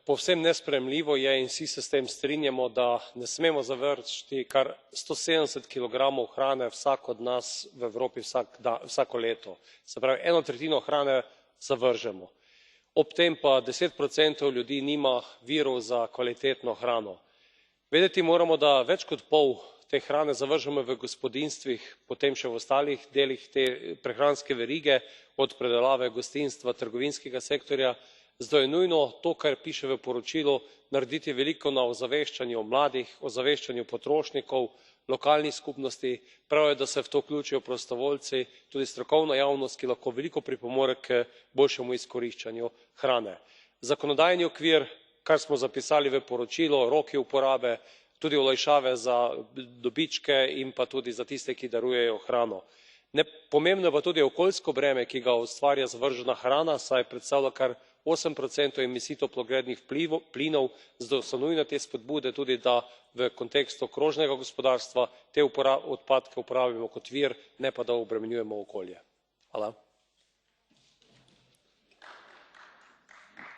Povsem nesprejemljivo je in vsi se s tem strinjamo, da ne smemo zavreči kar 170 kilogramov hrane vsak od nas v Evropi vsako leto. Se pravi, eno tretjino hrane zavržemo. Ob tem pa 10 ljudi nima virov za kvalitetno hrano. Vedeti moramo, da več kot pol te hrane zavržemo v gospodinjstvih, potem še v ostalih delih te prehranske verige, od predelave, gostinstva, trgovinskega sektorja. Zato je nujno to, kar piše v poročilu, narediti veliko na ozaveščanju mladih, ozaveščanju potrošnikov, lokalnih skupnosti. Prav je, da se v to vključijo prostovoljci, tudi strokovna javnost, ki lahko veliko pripomore k boljšemu izkoriščanju hrane. Zakonodajni okvir, kar smo zapisali v poročilu, roki uporabe, tudi olajšave za dobičke in pa tudi za tiste, ki darujejo hrano. Pomembno je pa tudi okoljsko breme, ki ga ustvarja zavržena hrana, saj predstavlja kar 8 emisij toplogrednih plinov, zato so nujne te spodbude tudi, da v kontekstu krožnega gospodarstva te odpadke uporabimo kot vir, ne pa da obremenjujemo okolje.